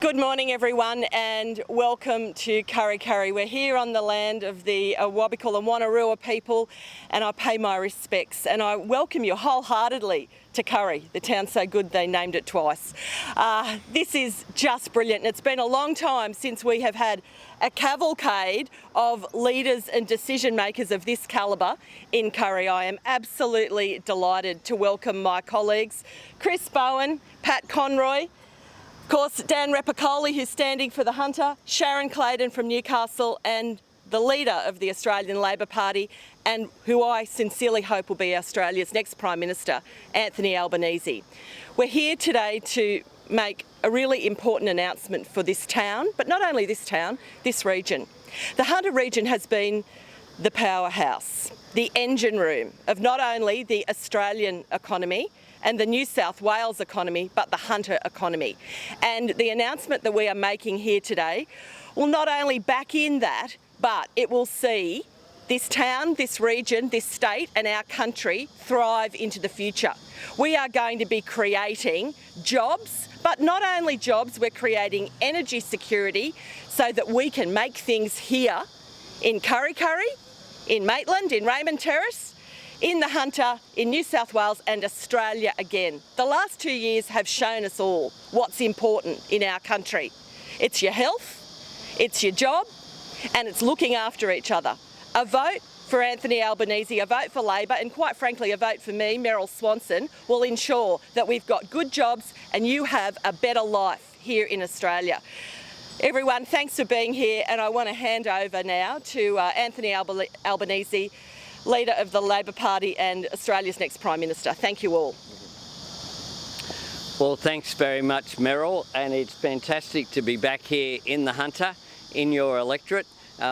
Good morning everyone and welcome to Kurri Kurri. We're here on the land of the Awabakal and Wanneroo people, and I pay my respects and I welcome you wholeheartedly to Kurri, the town so good they named it twice. This is just brilliant, and it's been a long time since we have had a cavalcade of leaders and decision makers of this calibre in Kurri. I am absolutely delighted to welcome my colleagues, Chris Bowen, Pat Conroy, of course, Dan Repicoli, who's standing for the Hunter, Sharon Clayton from Newcastle, and the leader of the Australian Labor Party, and who I sincerely hope will be Australia's next Prime Minister, Anthony Albanese. We're here today to make a really important announcement for this town, but not only this town, this region. The Hunter region has been the powerhouse, the engine room of not only the Australian economy and the New South Wales economy, but the Hunter economy. And the announcement that we are making here today will not only back in that, but it will see this town, this region, this state and our country thrive into the future. We are going to be creating jobs, but not only jobs, we're creating energy security so that we can make things here in Kurri Kurri, in Maitland, in Raymond Terrace, in the Hunter, in New South Wales and Australia again. The last 2 years have shown us all what's important in our country. It's your health, it's your job, and it's looking after each other. A vote for Anthony Albanese, a vote for Labor, and quite frankly a vote for me, Meryl Swanson, will ensure that we've got good jobs and you have a better life here in Australia. Everyone, thanks for being here, and I want to hand over now to Anthony Albanese, Leader of the Labor Party and Australia's next Prime Minister. Thank you all. Well, thanks very much, Meryl, and it's fantastic to be back here in the Hunter, in your electorate.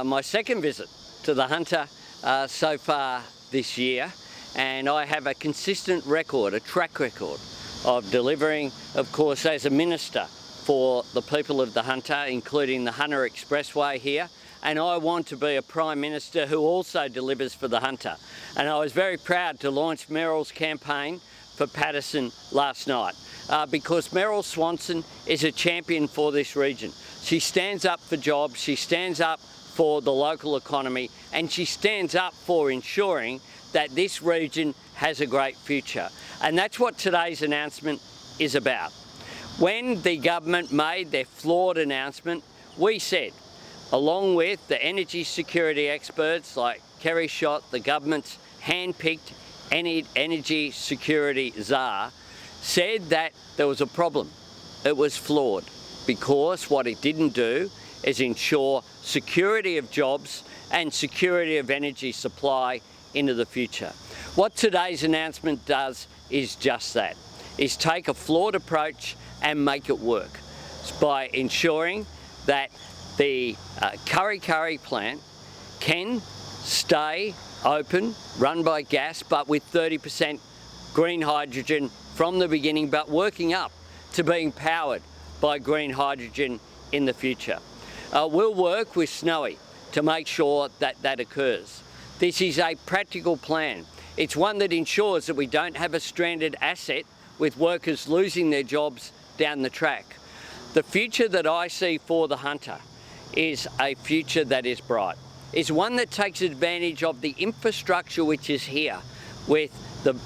My second visit to the Hunter so far this year, and I have a consistent record, a track record of delivering, of course, as a minister for the people of the Hunter, including the Hunter Expressway here. And I want to be a Prime Minister who also delivers for the Hunter. And I was very proud to launch Meryl's campaign for Paterson last night because Meryl Swanson is a champion for this region. She stands up for jobs, she stands up for the local economy, and she stands up for ensuring that this region has a great future. And that's what today's announcement is about. When the government made their flawed announcement, we said, along with the energy security experts like Kerry Schott, the government's hand-picked energy security czar, said that there was a problem. It was flawed because what it didn't do is ensure security of jobs and security of energy supply into the future. What today's announcement does is just that, is take a flawed approach and make it work. It's by ensuring that the Kurri Kurri plant can stay open, run by gas, but with 30% green hydrogen from the beginning, but working up to being powered by green hydrogen in the future. We'll work with Snowy to make sure that that occurs. This is a practical plan. It's one that ensures that we don't have a stranded asset with workers losing their jobs down the track. The future that I see for the Hunter is a future that is bright. It's one that takes advantage of the infrastructure which is here, with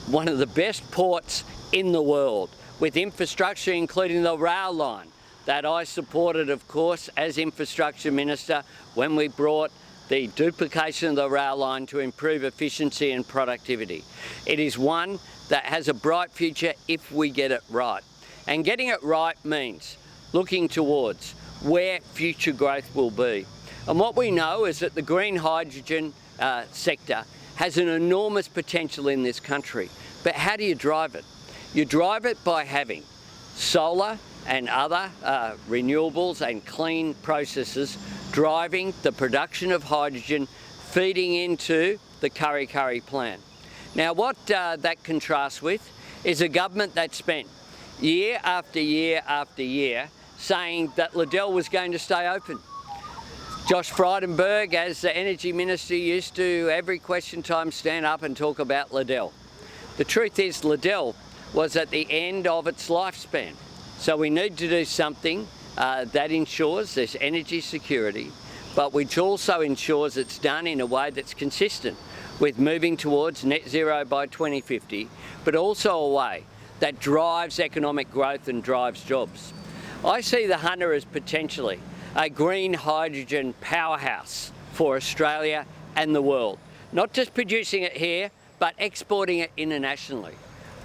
one of the best ports in the world, with infrastructure including the rail line that I supported, of course, as Infrastructure Minister when we brought the duplication of the rail line to improve efficiency and productivity. It is one that has a bright future if we get it right. And getting it right means looking towards where future growth will be. And what we know is that the green hydrogen sector has an enormous potential in this country. But how do you drive it? You drive it by having solar and other renewables and clean processes driving the production of hydrogen, feeding into the Kurri Kurri plant. Now what that contrasts with is a government that spent year after year after year saying that Liddell was going to stay open. Josh Frydenberg, as the Energy Minister, used to every question time stand up and talk about Liddell. The truth is Liddell was at the end of its lifespan. So we need to do something that ensures there's energy security, but which also ensures it's done in a way that's consistent with moving towards net zero by 2050, but also a way that drives economic growth and drives jobs. I see the Hunter as potentially a green hydrogen powerhouse for Australia and the world. Not just producing it here, but exporting it internationally.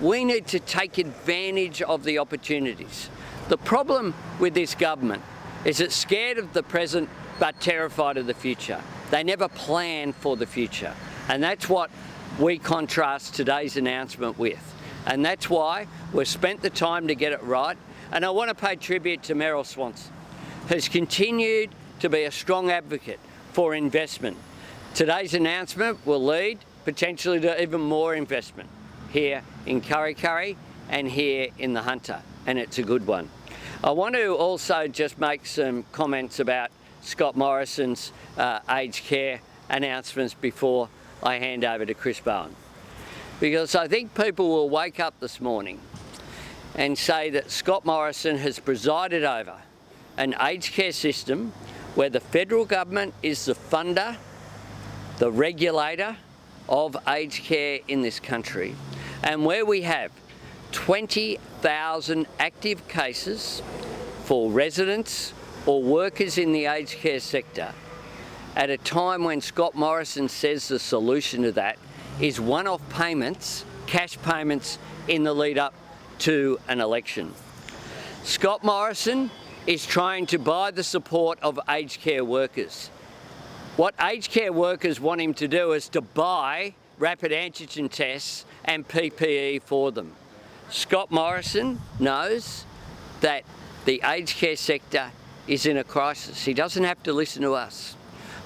We need to take advantage of the opportunities. The problem with this government is it's scared of the present but terrified of the future. They never plan for the future. And that's what we contrast today's announcement with. And that's why we've spent the time to get it right. And I want to pay tribute to Meryl Swanson, who's continued to be a strong advocate for investment. Today's announcement will lead potentially to even more investment here in Kurri Kurri and here in the Hunter, and it's a good one. I want to also just make some comments about Scott Morrison's aged care announcements before I hand over to Chris Bowen. Because I think people will wake up this morning and say that Scott Morrison has presided over an aged care system where the federal government is the funder, the regulator of aged care in this country, and where we have 20,000 active cases for residents or workers in the aged care sector at a time when Scott Morrison says the solution to that is one-off payments, cash payments in the lead up to an election. Scott Morrison is trying to buy the support of aged care workers. What aged care workers want him to do is to buy rapid antigen tests and PPE for them. Scott Morrison knows that the aged care sector is in a crisis. He doesn't have to listen to us.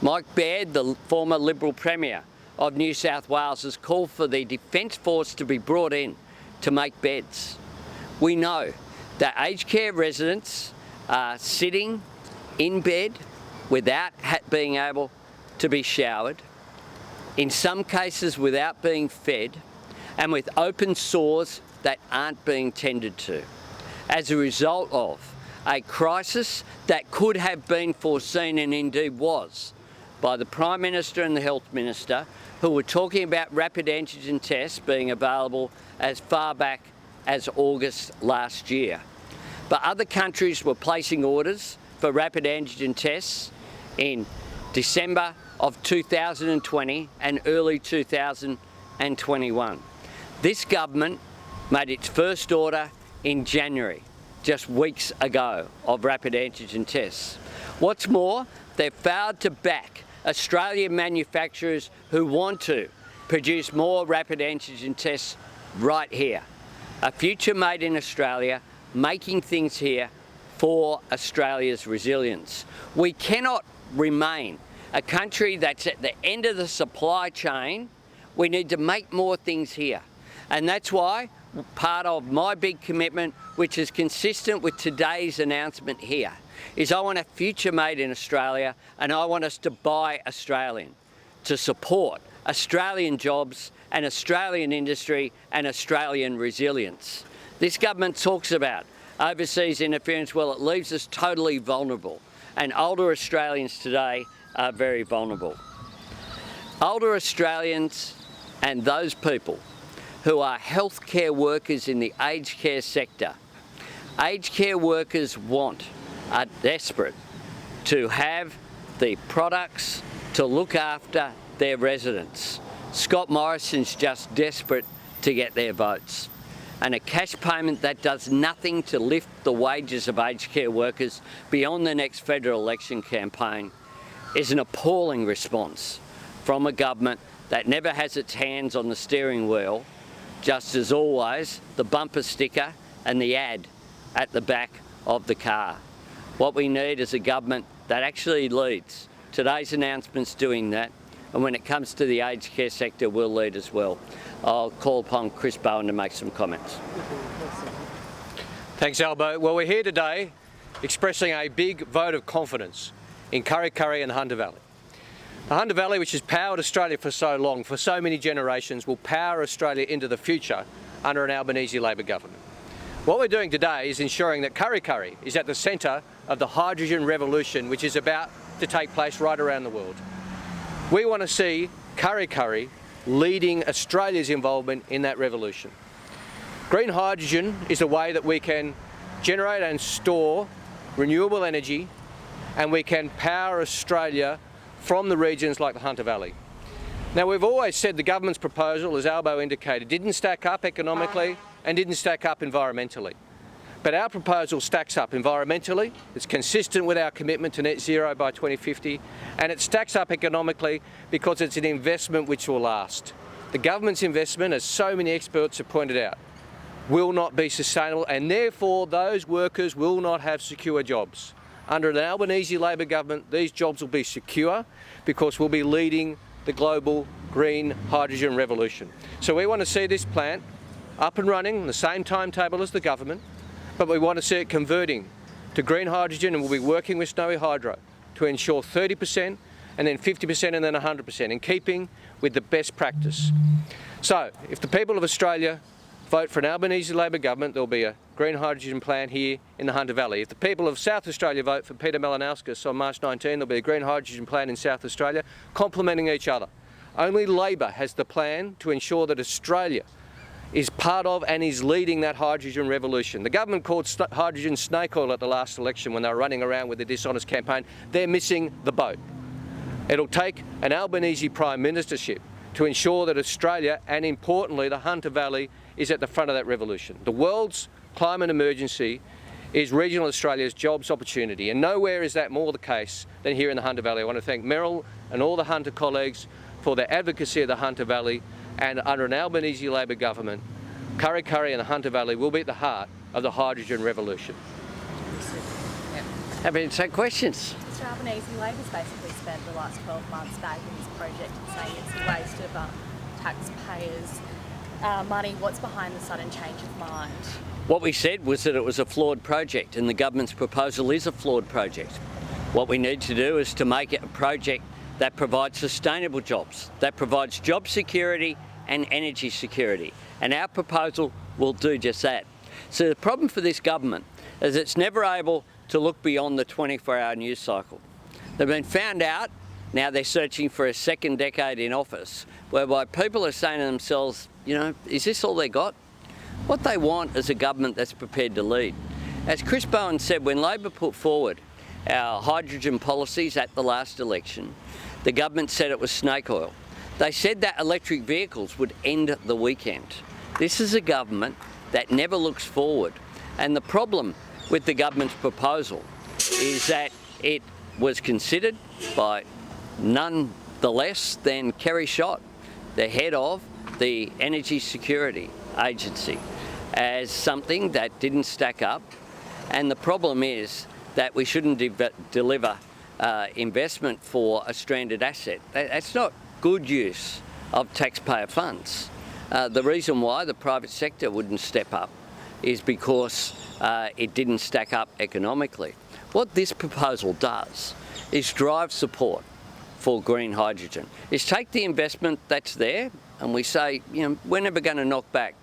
Mike Baird, the former Liberal Premier of New South Wales, has called for the Defence Force to be brought in to make beds. We know that aged care residents are sitting in bed without being able to be showered, in some cases without being fed, and with open sores that aren't being tended to, as a result of a crisis that could have been foreseen, and indeed was, by the Prime Minister and the Health Minister, who were talking about rapid antigen tests being available as far back as August last year. But other countries were placing orders for rapid antigen tests in December of 2020 and early 2021. This government made its first order in January, just weeks ago, of rapid antigen tests. What's more, they've failed to back Australian manufacturers who want to produce more rapid antigen tests right here. A future made in Australia, making things here for Australia's resilience. We cannot remain a country that's at the end of the supply chain. We need to make more things here. And that's why part of my big commitment, which is consistent with today's announcement here, is I want a future made in Australia, and I want us to buy Australian, to support Australian jobs and Australian industry and Australian resilience. This government talks about overseas interference. Well, it leaves us totally vulnerable, and older Australians today are very vulnerable. Older Australians and those people who are healthcare workers in the aged care sector. Aged care workers are desperate to have the products to look after their residents. Scott Morrison's just desperate to get their votes. And a cash payment that does nothing to lift the wages of aged care workers beyond the next federal election campaign is an appalling response from a government that never has its hands on the steering wheel, just as always, the bumper sticker and the ad at the back of the car. What we need is a government that actually leads. Today's announcement's doing that, and when it comes to the aged care sector, we'll lead as well. I'll call upon Chris Bowen to make some comments. Thanks, Albo. Well, we're here today expressing a big vote of confidence in Kurri Kurri and the Hunter Valley. The Hunter Valley, which has powered Australia for so long, for so many generations, will power Australia into the future under an Albanese Labor government. What we're doing today is ensuring that Kurri Kurri is at the centre of the hydrogen revolution, which is about to take place right around the world. We want to see Kurri Kurri leading Australia's involvement in that revolution. Green hydrogen is a way that we can generate and store renewable energy, and we can power Australia from the regions like the Hunter Valley. Now, we've always said the government's proposal, as Albo indicated, didn't stack up economically and didn't stack up environmentally. But our proposal stacks up environmentally, it's consistent with our commitment to net zero by 2050, and it stacks up economically because it's an investment which will last. The government's investment, as so many experts have pointed out, will not be sustainable, and therefore those workers will not have secure jobs. Under an Albanese Labor government, these jobs will be secure because we'll be leading the global green hydrogen revolution. So we want to see this plant up and running on the same timetable as the government, but we want to see it converting to green hydrogen, and we'll be working with Snowy Hydro to ensure 30% and then 50% and then 100%, in keeping with the best practice. So if the people of Australia vote for an Albanese Labor government, there'll be a green hydrogen plant here in the Hunter Valley. If the people of South Australia vote for Peter Malinauskas on March 19, there'll be a green hydrogen plant in South Australia, complementing each other. Only Labor has the plan to ensure that Australia is part of and is leading that hydrogen revolution. The government called hydrogen snake oil at the last election when they were running around with a dishonest campaign. They're missing the boat. It'll take an Albanese Prime Ministership to ensure that Australia, and importantly the Hunter Valley, is at the front of that revolution. The world's climate emergency is regional Australia's jobs opportunity, and nowhere is that more the case than here in the Hunter Valley. I want to thank Meryl and all the Hunter colleagues for their advocacy of the Hunter Valley, and under an Albanese Labor government, Kurri Kurri and the Hunter Valley will be at the heart of the hydrogen revolution. Happy to take questions. Mr Albanese, Labor's basically spent the last 12 months bagging this project and saying it's a waste of taxpayers' money. What's behind the sudden change of mind? What we said was that it was a flawed project, and the government's proposal is a flawed project. What we need to do is to make it a project that provides sustainable jobs, that provides job security and energy security. And our proposal will do just that. So the problem for this government is it's never able to look beyond the 24-hour news cycle. They've been found out, now they're searching for a second decade in office, whereby people are saying to themselves, you know, is this all they got? What they want is a government that's prepared to lead. As Chris Bowen said, when Labor put forward our hydrogen policies at the last election, the government said it was snake oil. They said that electric vehicles would end the weekend. This is a government that never looks forward. And the problem with the government's proposal is that it was considered by none the less than Kerry Schott, the head of the Energy Security Agency, as something that didn't stack up. And the problem is that we shouldn't deliver investment for a stranded asset. That's not good use of taxpayer funds. The reason why the private sector wouldn't step up is because it didn't stack up economically. What this proposal does is drive support for green hydrogen. Is take the investment that's there and we say, you know, we're never going to knock back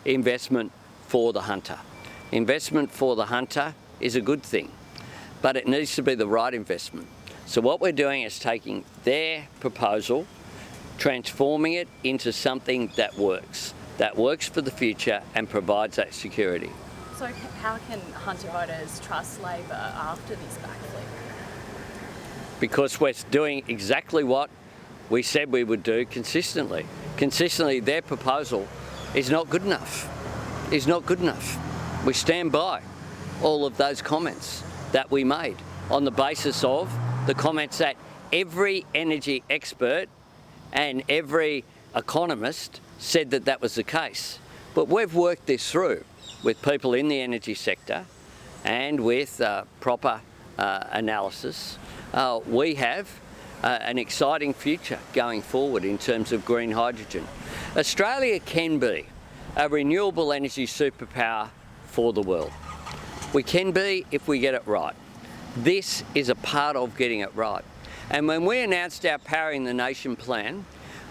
investment for the Hunter. Investment for the Hunter is a good thing, but it needs to be the right investment. So what we're doing is taking their proposal, transforming it into something that works for the future and provides that security. So how can Hunter voters trust Labor after this backflip? Because we're doing exactly what we said we would do consistently. Consistently, their proposal is not good enough. Is not good enough. We stand by all of those comments that we made on the basis of the comments that every energy expert and every economist said that that was the case. But we've worked this through with people in the energy sector and with proper analysis. We have an exciting future going forward in terms of green hydrogen. Australia can be a renewable energy superpower for the world. We can be if we get it right. This is a part of getting it right. And when we announced our Powering the Nation plan,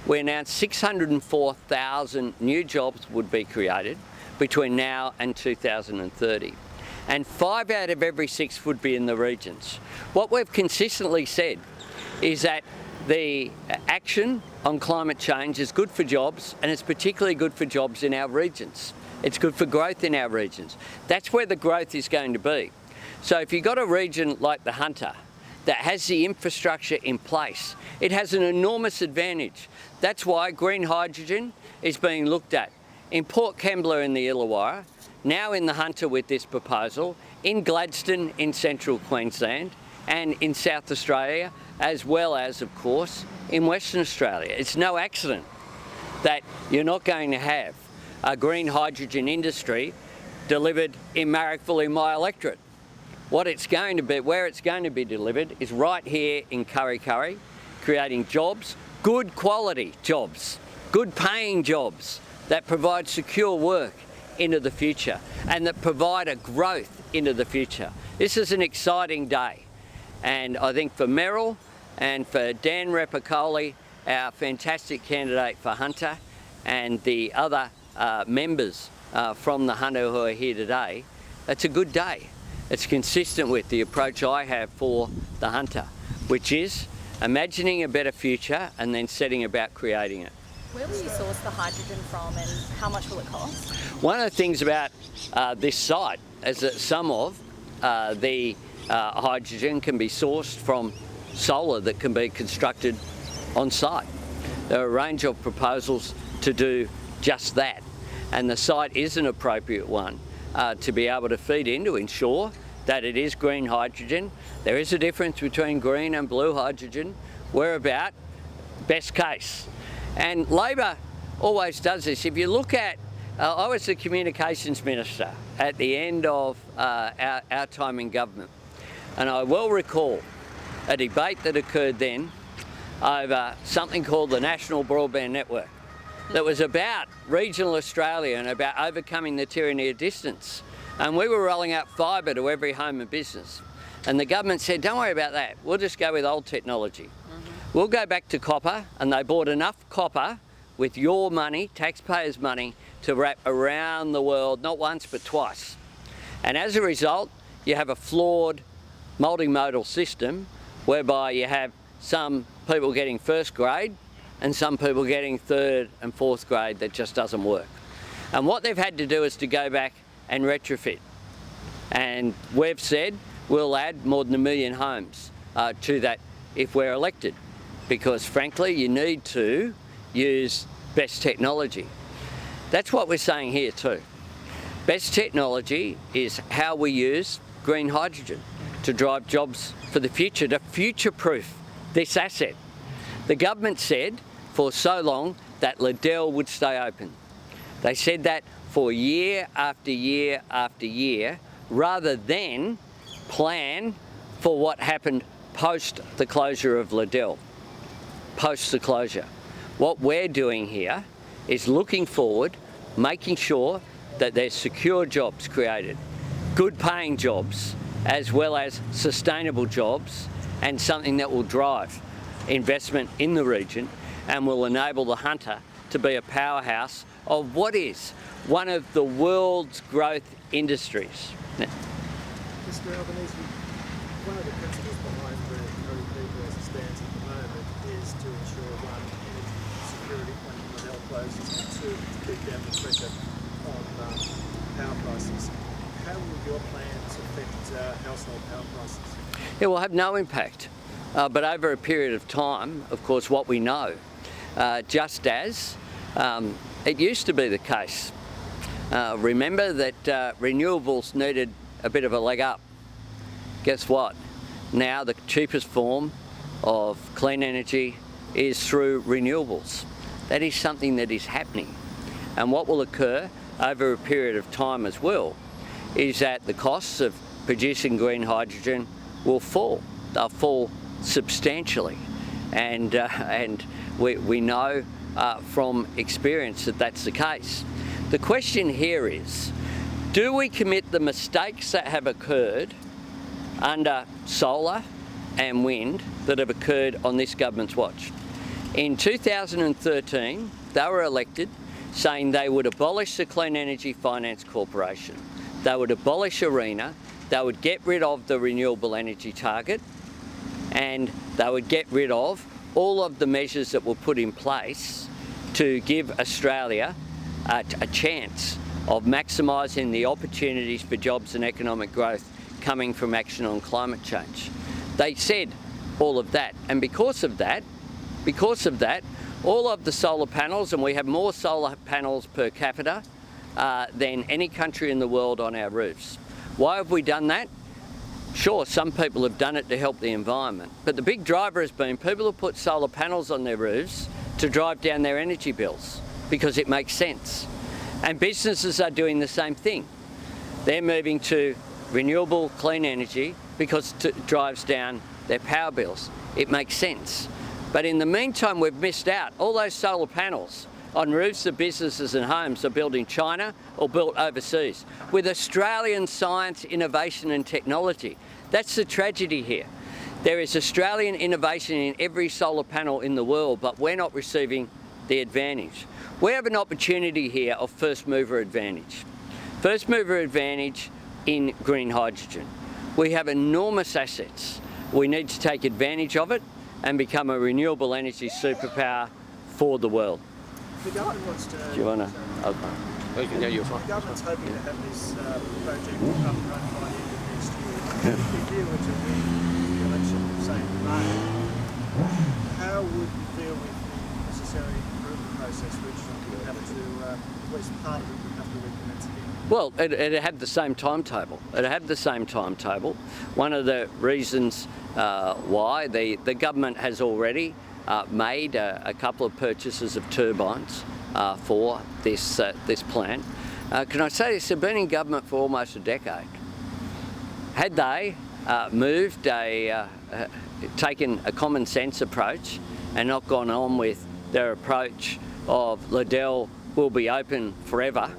we announced 604,000 new jobs would be created between now and 2030. and 5 out of every 6 would be in the regions. What we've consistently said is that the action on climate change is good for jobs, and it's particularly good for jobs in our regions. It's good for growth in our regions. That's where the growth is going to be. So if you've got a region like the Hunter that has the infrastructure in place, it has an enormous advantage. That's why green hydrogen is being looked at in Port Kembla in the Illawarra, now in the Hunter with this proposal, in Gladstone in central Queensland, and in South Australia, as well as, of course, in Western Australia. It's no accident that you're not going to have a green hydrogen industry delivered in Marrickville in my electorate. What it's going to be, where it's going to be delivered is right here in Kurri Kurri, creating jobs, good quality jobs, good paying jobs that provide secure work into the future and that provide a growth into the future. This is an exciting day, and I think for Merrill and for Dan Repicoli, our fantastic candidate for Hunter, and the other members from the Hunter who are here today, it's a good day. It's consistent with the approach I have for the Hunter, which is imagining a better future and then setting about creating it. Where will you source the hydrogen from, and how much will it cost? One of the things about this site is that some of the hydrogen can be sourced from solar that can be constructed on site. There are a range of proposals to do just that, and the site is an appropriate one to be able to feed in to ensure that it is green hydrogen. There is a difference between green and blue hydrogen. We're about best case. And Labor always does this. If you look at, I was the communications minister at the end of our time in government, and I well recall a debate that occurred then over something called the National Broadband Network that was about regional Australia and about overcoming the tyranny of distance. And we were rolling out fibre to every home and business. And the government said, don't worry about that, we'll just go with old technology. We'll go back to copper, and they bought enough copper with your money, taxpayers' money, to wrap around the world, not once but twice. And as a result, you have a flawed multimodal system whereby you have some people getting first grade and some people getting third and fourth grade. That just doesn't work. And what they've had to do is to go back and retrofit. And we've said we'll add more than 1 million homes to that if we're elected, because frankly you need to use best technology. That's what we're saying here too. Best technology is how we use green hydrogen to drive jobs for the future, to future-proof this asset. The government said for so long that Liddell would stay open. They said that for year after year after year, rather than plan for what happened post the closure of Liddell, post the closure. What we're doing here is looking forward, making sure that there's secure jobs created, good paying jobs, as well as sustainable jobs, and something that will drive investment in the region and will enable the Hunter to be a powerhouse of what is one of the world's growth industries. Mr Albanese, one of the principles behind the Kurri Kurri as it stands at the moment is to ensure one, energy security when Liddell closes, and two, to keep down the pressure on power prices. How will your plans affect household power prices? It will have no impact, but over a period of time, of course, what we know, just as it used to be the case. Remember that renewables needed a bit of a leg up. Guess what? Now the cheapest form of clean energy is through renewables. That is something that is happening. And what will occur over a period of time as well is that the costs of producing green hydrogen will fall. They'll fall substantially. And we know from experience that that's the case. The question here is, do we commit the mistakes that have occurred under solar and wind that have occurred on this government's watch? In 2013, they were elected saying they would abolish the Clean Energy Finance Corporation. they would abolish ARENA, they would get rid of the renewable energy target, and they would get rid of all of the measures that were put in place to give Australia a chance of maximising the opportunities for jobs and economic growth coming from action on climate change. They said all of that, and because of that, all of the solar panels, and we have more solar panels per capita than any country in the world on our roofs. Why have we done that? Sure, some people have done it to help the environment, but the big driver has been people who put solar panels on their roofs to drive down their energy bills because it makes sense. And businesses are doing the same thing. They're moving to renewable, clean energy because it drives down their power bills. It makes sense. But in the meantime, we've missed out. All those solar panels on roofs of businesses and homes are built in China or built overseas with Australian science, innovation and technology. That's the tragedy here. There is Australian innovation in every solar panel in the world, but we're not receiving the advantage. We have an opportunity here of first mover advantage. First mover advantage in green hydrogen. We have enormous assets. We need to take advantage of it and become a renewable energy superpower for the world. The government wants to... Do you want to? Yeah, you're fine. The government's hoping to have this project up and running by the end of next year. If you were to win the election, say in May, how would you deal with the necessary approval process, which you would have to, at least part of it would have to recommence again? Well, it had the same timetable. It had the same timetable. One of the reasons why the government has already made a couple of purchases of turbines for this plant. Can I say this? They've been in government for almost a decade. Had they moved taken a common sense approach and not gone on with their approach of Liddell will be open forever,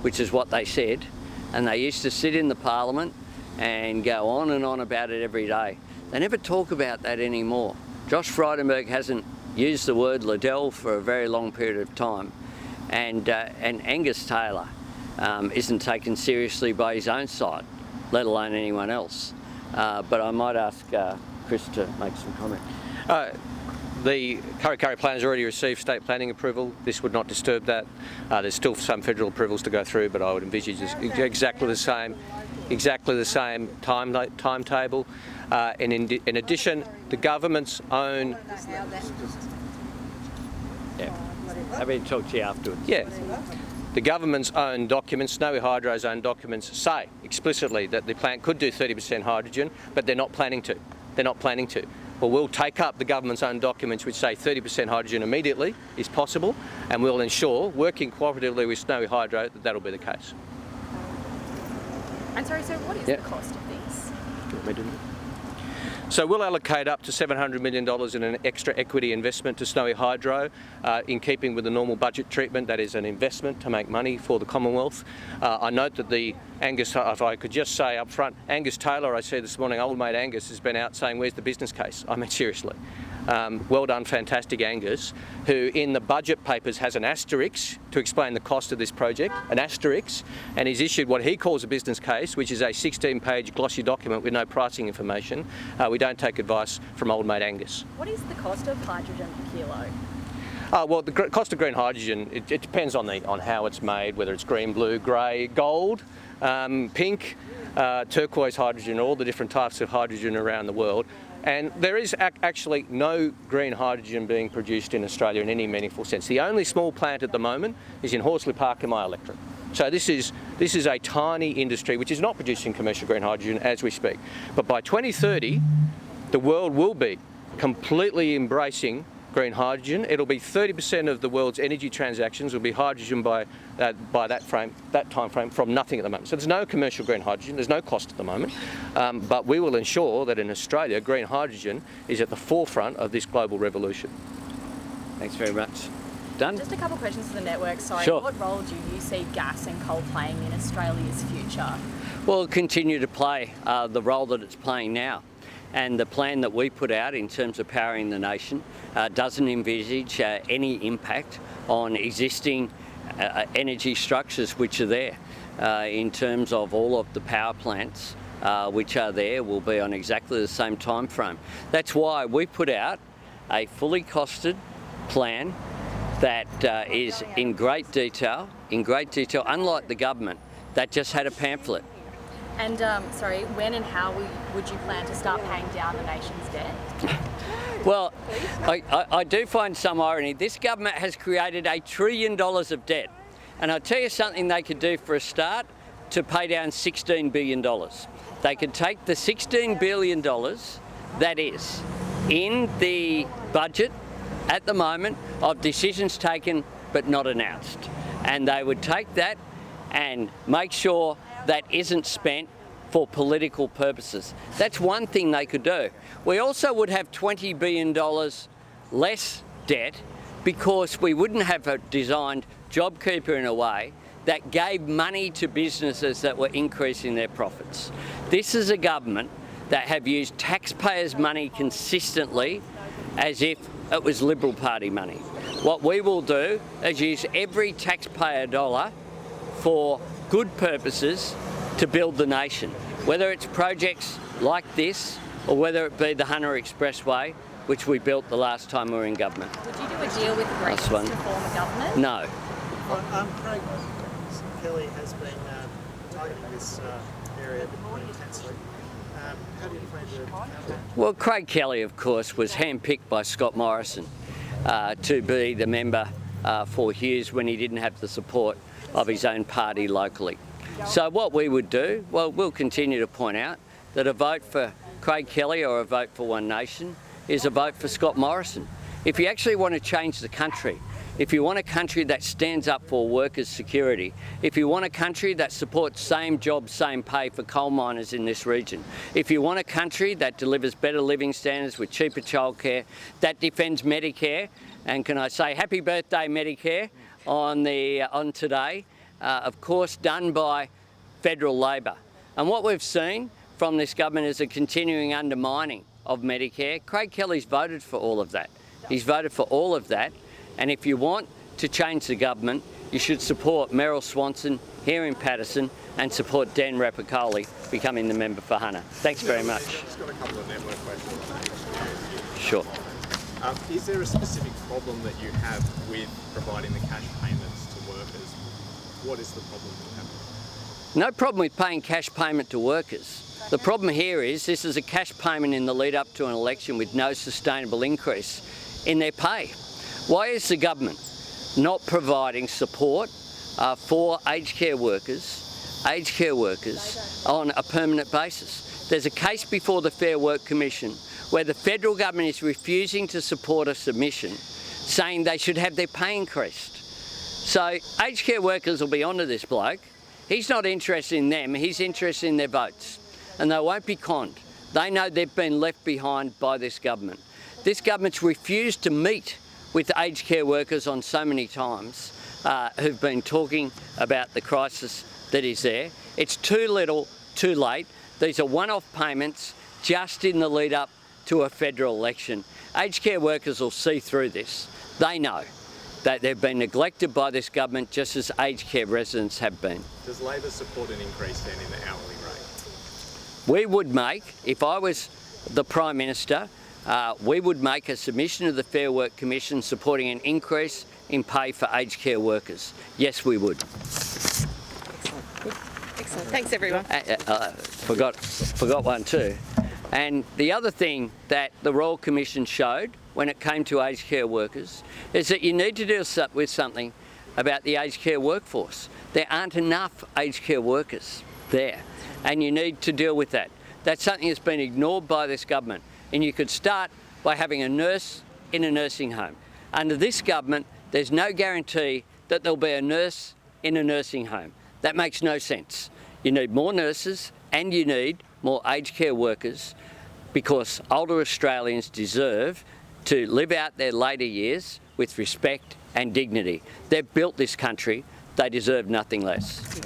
which is what they said, and they used to sit in the Parliament and go on and on about it every day. They never talk about that anymore. Josh Frydenberg hasn't used the word Liddell for a very long period of time, and Angus Taylor isn't taken seriously by his own side, let alone anyone else. But I might ask Chris to make some comment. The Kurri Kurri plan has already received state planning approval. This would not disturb that. There's still some federal approvals to go through, but I would envisage exactly the same timetable. And in addition, the government's own... Yeah, happy to talk to you afterwards. Yeah. The government's own documents, Snowy Hydro's own documents, say explicitly that the plant could do 30% hydrogen, but they're not planning to. They're not planning to. Well, we'll take up the government's own documents which say 30% hydrogen immediately is possible, and we'll ensure, working cooperatively with Snowy Hydro, that that'll be the case. And sorry, so what is the cost of these? So we'll allocate up to $700 million in an extra equity investment to Snowy Hydro, in keeping with the normal budget treatment. That is an investment to make money for the Commonwealth. I note that the Angus, if I could just say up front, Angus Taylor, I said this morning, old mate Angus, has been out saying, where's the business case? I mean, seriously. Well done, fantastic Angus, who in the budget papers has an asterisk to explain the cost of this project, an asterisk, and he's issued what he calls a business case, which is a 16-page glossy document with no pricing information. We don't take advice from old mate Angus. What is the cost of hydrogen per kilo? Well, the cost of green hydrogen, it depends on how it's made, whether it's green, blue, grey, gold, pink, turquoise hydrogen, all the different types of hydrogen around the world. And there is actually no green hydrogen being produced in Australia in any meaningful sense. The only small plant at the moment is in Horsley Park in my electorate. So this is a tiny industry which is not producing commercial green hydrogen as we speak. But by 2030, the world will be completely embracing green hydrogen. It'll be 30% of the world's energy transactions will be hydrogen by that time frame from nothing at the moment. So there's no commercial green hydrogen, there's no cost at the moment, but we will ensure that in Australia green hydrogen is at the forefront of this global revolution. Thanks very much. Done? Just a couple of questions for the network. Sorry, Sure. What role do you see gas and coal playing in Australia's future? Well, it'll continue to play the role that it's playing now. And the plan that we put out in terms of powering the nation doesn't envisage any impact on existing energy structures which are there. in terms of all of the power plants which are there will be on exactly the same time frame. That's why we put out a fully costed plan that is in great detail, unlike the government that just had a pamphlet. And sorry, when and how would you plan to start paying down the nation's debt? Well, I do find some irony. This government has created $1 trillion of debt. And I'll tell you something they could do for a start to pay down $16 billion. They could take the $16 billion that is in the budget at the moment of decisions taken but not announced. And they would take that and make sure that isn't spent for political purposes. That's one thing they could do. We also would have $20 billion less debt because we wouldn't have designed JobKeeper in a way that gave money to businesses that were increasing their profits. This is a government that have used taxpayers' money consistently as if it was Liberal Party money. What we will do is use every taxpayer dollar for good purposes to build the nation, whether it's projects like this or whether it be the Hunter Expressway, which we built the last time we were in government. Would you do a deal with Greens to form a government? No. Craig Kelly has been targeting this area quite intensely. How do you plan to counter that? Well, Craig Kelly, of course, was handpicked by Scott Morrison to be the member for Hughes when he didn't have the support of his own party locally. So what we would do, well, we'll continue to point out that a vote for Craig Kelly or a vote for One Nation is a vote for Scott Morrison. If you actually want to change the country, if you want a country that stands up for workers' security, if you want a country that supports same job, same pay for coal miners in this region, if you want a country that delivers better living standards with cheaper childcare, that defends Medicare, and can I say happy birthday Medicare on today, of course done by federal Labor. And what we've seen from this government is a continuing undermining of Medicare. Craig Kelly's voted for all of that. He's voted for all of that. And if you want to change the government, you should support Meryl Swanson here in Patterson and support Dan Rapicoli becoming the member for Hunter. Thanks very much. I've just got a couple of network questions. Sure. Is there a specific problem that you have with providing the cash payments to workers? What is the problem you have? No problem with paying cash payment to workers. The problem here is this is a cash payment in the lead up to an election with no sustainable increase in their pay. Why is the government not providing support for aged care workers on a permanent basis? There's a case before the Fair Work Commission where the federal government is refusing to support a submission saying they should have their pay increased. So aged care workers will be onto this bloke. He's not interested in them, he's interested in their votes. And they won't be conned. They know they've been left behind by this government. This government's refused to meet with aged care workers on so many times who've been talking about the crisis that is there. It's too little, too late. These are one-off payments just in the lead up to a federal election. Aged care workers will see through this. They know that they've been neglected by this government just as aged care residents have been. Does Labor support an increase then in the hourly rate? We would make, if I was the Prime Minister, we would make a submission to the Fair Work Commission supporting an increase in pay for aged care workers. Yes, we would. Excellent. Thanks, everyone. Forgot one too. And the other thing that the Royal Commission showed when it came to aged care workers is that you need to deal with something about the aged care workforce. There aren't enough aged care workers there, and you need to deal with that. That's something that's been ignored by this government. And you could start by having a nurse in a nursing home. Under this government, there's no guarantee that there'll be a nurse in a nursing home. That makes no sense. You need more nurses and you need more aged care workers because older Australians deserve to live out their later years with respect and dignity. They've built this country. They deserve nothing less.